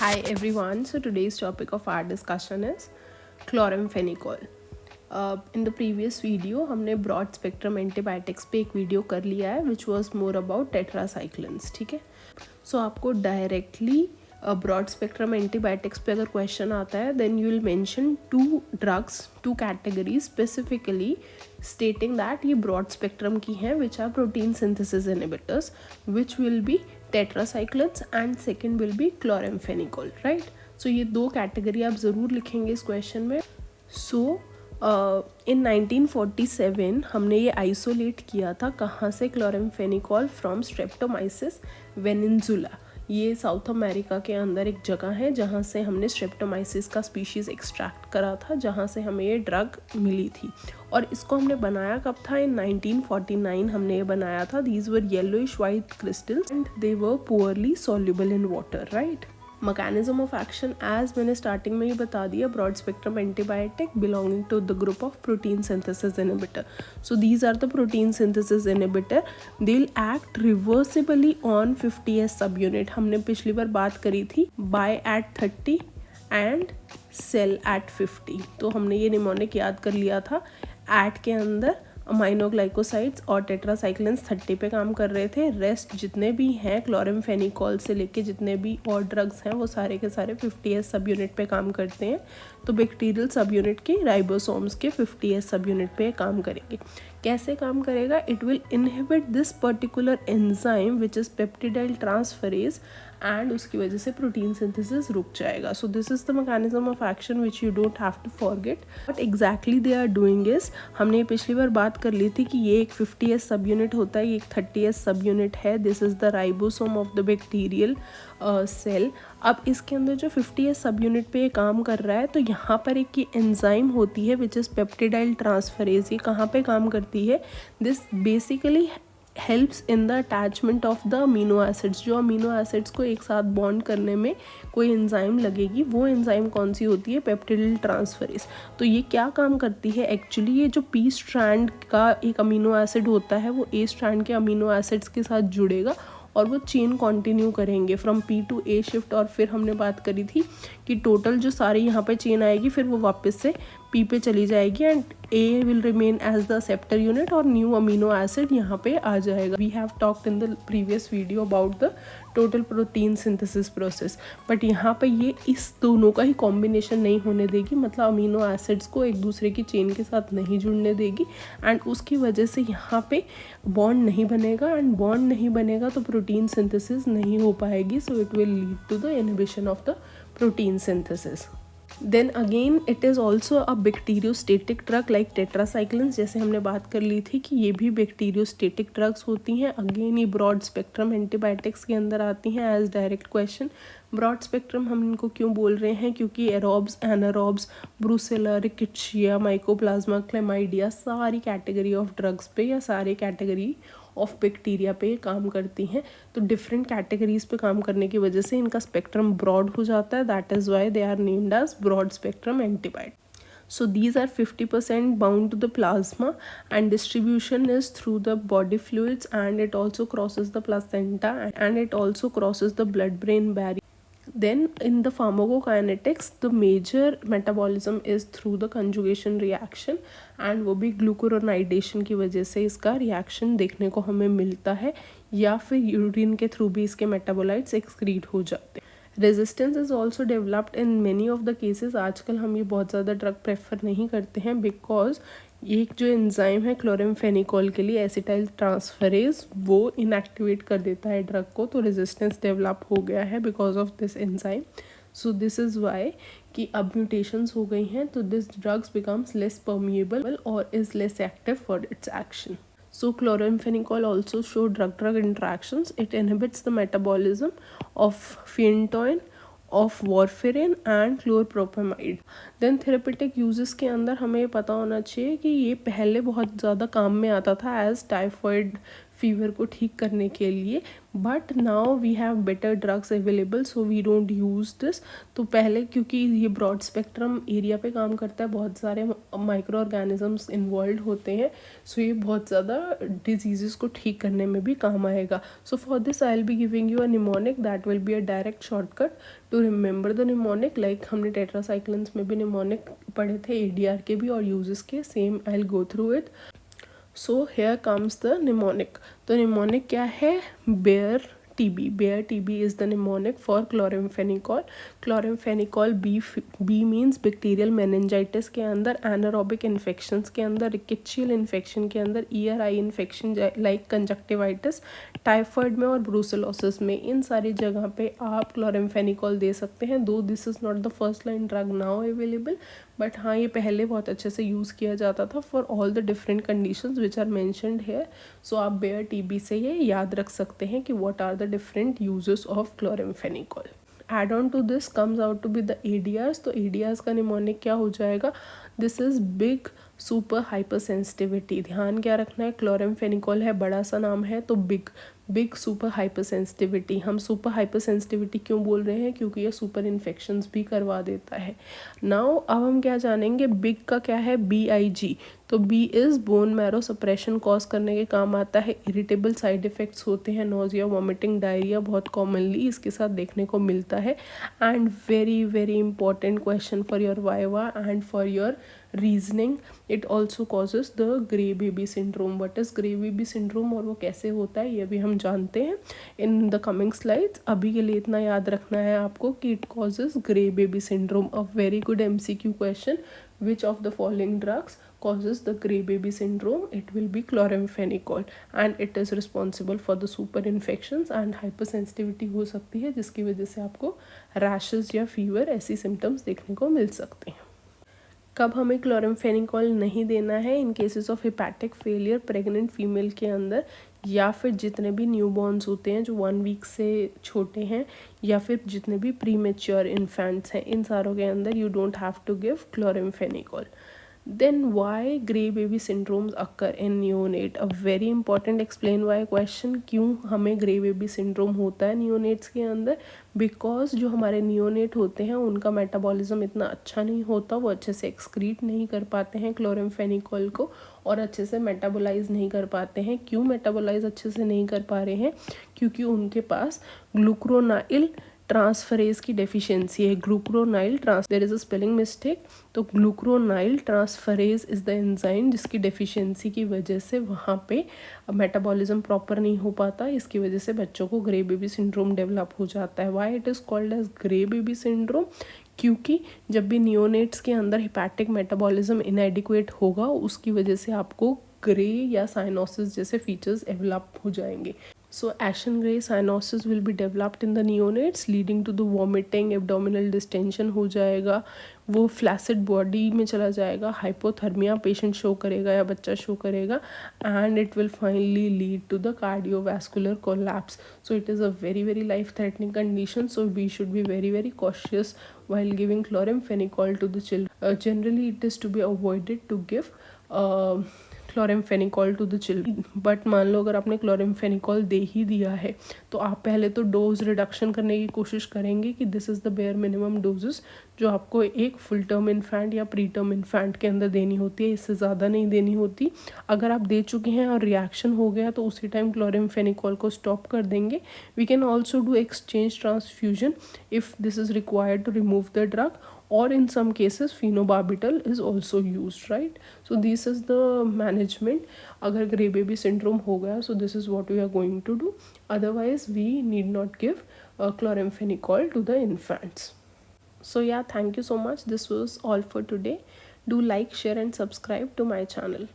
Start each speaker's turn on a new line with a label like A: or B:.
A: Hi everyone. So today's topic of our discussion is chloramphenicol. In the previous video हमने broad spectrum antibiotics पे एक video कर लिया है which was more about tetracyclines. ठीक है, so आपको directly ब्रॉड स्पेक्ट्रम एंटीबायोटिक्स पे अगर क्वेश्चन आता है then you will mention two drugs, two categories specifically stating that ये ब्रॉड स्पेक्ट्रम की हैं which are protein synthesis inhibitors which will be tetracyclines and second will be chloramphenicol. Right, so ये दो category आप ज़रूर लिखेंगे इस क्वेश्चन में. सो इन 1947 हमने ये आइसोलेट किया था कहाँ से, क्लोराम्फेनिकोल फ्रॉम स्ट्रेप्टोमाइसिस वेनिनजुला. ये साउथ अमेरिका के अंदर एक जगह है जहाँ से हमने स्ट्रेप्टोमाइसिस का स्पीशीज़ एक्सट्रैक्ट करा था, जहाँ से हमें ये ड्रग मिली थी. और इसको हमने बनाया कब था? इन 1949 हमने ये बनाया था. These were yellowish white crystals and they were poorly soluble in water. Right, mechanism of action as मैंने स्टार्टिंग में ही बता दिया, broad spectrum antibiotic belonging to the group of protein synthesis inhibitor. So these are the protein synthesis inhibitor. They will act reversibly on 50S sub unit. हमने पिछली बार बात करी थी by at 30 and cell at 50. तो हमने ये mnemonic याद कर लिया था. एट के अंदर अमाइनोग्लाइकोसाइड्स और टेट्रासाइक्लिन्स 30 पे काम कर रहे थे. रेस्ट जितने भी हैं क्लोराम्फेनिकोल से लेके जितने भी और ड्रग्स हैं वो सारे के सारे 50S सब यूनिट पे काम करते हैं. तो बैक्टीरियल सब यूनिट के राइबोसोम्स के 50S सब यूनिट पे काम करेंगे. कैसे काम करेगा? It will inhibit this particular enzyme which is peptidyl transferase and उसकी वजह से प्रोटीन सिंथेसिस रुक जाएगा. So this is the mechanism of action which you don't have to forget. But exactly they are doing is, हमने पिछली बार बात कर ली थी कि ये एक 50S सब यूनिट होता है, ये एक 30S सब यूनिट है. This is the ribosome of the bacterial cell. अब इसके अंदर जो 50S सब यूनिट पे ये काम कर रहा है, तो यहाँ पर एक ये एंजाइम होती है विच इज़ पेप्टिडाइल ट्रांसफरेज. ये कहाँ पे काम करती है? This basically helps in the attachment of the amino acids. जो अमीनो एसिड्स को एक साथ बॉन्ड करने में कोई एंजाइम लगेगी, वो एंजाइम कौन सी होती है? Peptidyl transferase. तो ये क्या काम करती है एक्चुअली? ये जो पी स्ट्रैंड का एक अमीनो एसिड होता है वो ए स्ट्रैंड के अमीनो एसिड्स के साथ जुड़ेगा और वो चेन कंटिन्यू करेंगे from P to A shift. और फिर हमने बात करी थी कि टोटल जो सारी यहाँ पे चेन आएगी फिर वो वापस से पी पे चली जाएगी and A will remain as the acceptor unit और न्यू अमीनो एसिड यहाँ पे आ जाएगा. We have talked in the previous video about the total protein synthesis process. But यहाँ पे ये इस दोनों का ही कॉम्बिनेशन नहीं होने देगी, मतलब अमीनो एसिड्स को एक दूसरे की चेन के साथ नहीं जुड़ने देगी एंड उसकी वजह से यहाँ पे बॉन्ड नहीं बनेगा एंड बॉन्ड नहीं बनेगा तो प्रोटीन सिंथेसिस नहीं हो पाएगी. So it will lead to the inhibition of the protein synthesis. Then again it is also a bacteriostatic drug like tetracyclines. जैसे हमने बात कर ली थी कि ये भी बैक्टीरियोस्टेटिक ड्रग्स होती हैं. अगेन ये ब्रॉड स्पेक्ट्रम एंटीबायोटिक्स के अंदर आती हैं as direct question. Broad spectrum हम इनको क्यों बोल रहे हैं? क्योंकि aerobes, anaerobes, Brucella, Rickettsia, Mycoplasma, Chlamydia सारी कैटेगरी ऑफ ड्रग्स पे या सारे कैटेगरी ऑफ बैक्टीरिया पे काम करती हैं. तो डिफरेंट कैटेगरीज पे काम करने की वजह से इनका स्पेक्ट्रम ब्रॉड हो जाता है. That is why they are named as broad spectrum antibiotic. So these are 50% bound to the plasma and distribution is through the body fluids and it also crosses the placenta and it also crosses the blood-brain barrier. Then in the pharmacokinetics the major metabolism is through the conjugation reaction and वो भी ग्लूकुरोनाइडेशन की वजह से इसका reaction देखने को हमें मिलता है या फिर यूरिन के थ्रू भी इसके मेटाबोलाइट्स एक्सक्रीट हो जाते हैं. Resistance is also developed in many of the cases. आजकल हम ये बहुत ज़्यादा ड्रग प्रेफर नहीं करते हैं बिकॉज एक जो एंजाइम है क्लोराम्फेनिकोल के लिए एसिटाइल ट्रांसफरेज वो इनएक्टिवेट कर देता है ड्रग को. तो रेजिस्टेंस डेवलप हो गया है because of this enzyme. So this is why कि अब म्यूटेशंस हो गई हैं तो this drugs becomes less permeable और is less active for its action. So chloramphenicol also show drug-drug interactions. It inhibits the metabolism of phenytoin, of warfarin and chloropropamide. Then therapeutic uses के अंदर हमें पता होना चाहिए कि ये पहले बहुत ज़्यादा काम में आता था एज टाइफॉइड फीवर को ठीक करने के लिए, but now we have better drugs available so we don't use this. तो पहले क्योंकि ये ब्रॉड स्पेक्ट्रम एरिया पे काम करता है, बहुत सारे माइक्रो ऑर्गेनिजम्स इन्वॉल्व होते हैं, सो ये बहुत ज़्यादा डिजीज़ को ठीक करने में भी काम आएगा। So for this I will be giving you a mnemonic that will be a direct shortcut to remember the mnemonic. Like हमने टेट्रासाइक्लिन्स में भी निमोनिक पढ़े थे, ADR के भी और यूजेस के, same I will go through it. So here comes the mnemonic. तो निमोनिक क्या है? Bayer TB. Bayer TB is the mnemonic for chloramphenicol. Chloramphenicol B means bacterial meningitis के अंदर, anaerobic infections के अंदर, rickettsial infection के अंदर, ear eye infection like conjunctivitis, typhoid में और ब्रूसेलोसिस में, इन सारी जगह पे आप क्लोराम्फेनिकॉल दे सकते हैं। दो this is not the first line drug now available, but हाँ ये पहले बहुत अच्छे से यूज़ किया जाता था for all the different conditions which are mentioned here. So आप बेयर TB से ये याद रख सकते हैं कि what are the different uses of chloramphenicol. Add on to this comes out to be the ADRs। तो ADRs का निमोनिक क्या हो जाएगा? This is big super hyper sensitivity. ध्यान क्या रखना है, क्लोराम्फेनिकॉल है, बड़ा सा नाम है, तो बिग सुपर हाइपर सेंसिटिविटी। हम सुपर हाइपर सेंसिटिविटी क्यों बोल रहे हैं? क्योंकि ये सुपर इन्फेक्शंस भी करवा देता है। नाउ अब हम क्या जानेंगे, बिग का क्या है? BIG। तो B is bone marrow suppression cause करने के काम आता है। इरिटेबल साइड इफ़ेक्ट्स होते हैं, नोजिया, वॉमिटिंग, डायरिया बहुत कॉमनली इसके साथ देखने को मिलता है। And very very important question for your viva and for your reasoning, it also causes the grey baby syndrome. What is grey baby syndrome और वो कैसे होता है ये भी हम जानते हैं इन द कमिंग स्लाइड्स। अभी के लिए इतना याद रखना है आपको कि it causes grey baby syndrome. A very good MCQ question, which of the following drugs causes the gray baby syndrome? It will be chloramphenicol and it is responsible for the super infections and hypersensitivity हो सकती है, जिसकी वजह से आपको rashes या fever ऐसी symptoms देखने को मिल सकते हैं। कब हमें क्लोराम्फेनिकॉल नहीं देना है? In cases of hepatic failure pregnant female के अंदर, या फिर जितने भी न्यूबॉर्न्स होते हैं जो 1 वीक से छोटे हैं, या फिर जितने भी प्रीमेच्योर इन्फेंट्स हैं, इन सारों के अंदर you don't have to give chloramphenicol. Then why gray baby syndromes occur in neonate? A very important explain why question। क्यों हमें gray baby syndrome होता है neonates के अंदर? बिकॉज जो हमारे neonate होते हैं उनका मेटाबॉलिज्म इतना अच्छा नहीं होता, वो अच्छे से एक्सक्रीट नहीं कर पाते हैं क्लोराम्फेनिकॉल को और अच्छे से मेटाबोलाइज नहीं कर पाते हैं। क्यों मेटाबोलाइज अच्छे से नहीं कर पा रहे हैं? क्योंकि उनके पास ग्लूक्रोनाइल ट्रांसफरेज की डेफिशिएंसी है। Glucuronyl there is a spelling mistake. तो glucuronyl transferase is the enzyme जिसकी डेफिशिएंसी की वजह से वहाँ पे मेटाबॉलिज्म प्रॉपर नहीं हो पाता। इसकी वजह से बच्चों को ग्रे बेबी सिंड्रोम डेवलप हो जाता है। Why it is called as grey baby syndrome? क्योंकि जब भी नियोनेट्स के अंदर हिपैटिक मेटाबॉलिज्म इनएडिक्वेट होगा, उसकी वजह से आपको ग्रे या साइनोसिस जैसे फीचर्स डेवलप हो जाएंगे। So ashen gray cyanosis will be developed in the neonates leading to the vomiting, abdominal distension हो जाएगा, वो फ्लैसिड बॉडी में चला जाएगा, हाइपोथर्मिया पेशेंट शो करेगा या बच्चा शो करेगा, and it will finally lead to the cardiovascular collapse. So it is a very very life threatening condition, so we should be very very cautious while giving chloramphenicol to the children. Generally it is to be avoided to give chloramphenicol to the children. But मान लो अगर आपने chloramphenicol दे ही दिया है तो आप पहले तो डोज रिडक्शन करने की कोशिश करेंगे कि this is the bare minimum doses जो आपको एक फुल टर्म इन्फेंट या प्री टर्म इन्फेंट के अंदर देनी होती है, इससे ज़्यादा नहीं देनी होती। अगर आप दे चुके हैं और रिएक्शन हो गया तो उसी टाइम क्लोराम्फेनिकॉल को स्टॉप कर देंगे। We can also do exchange transfusion if this is required to remove the drug, or in some cases phenobarbital is also used, right? So this is the management अगर gray baby syndrome हो गया, so this is what we are going to do. Otherwise we need not give chloramphenicol to the infants. So yeah, thank you so much. This was all for today. Do like, share and subscribe to my channel.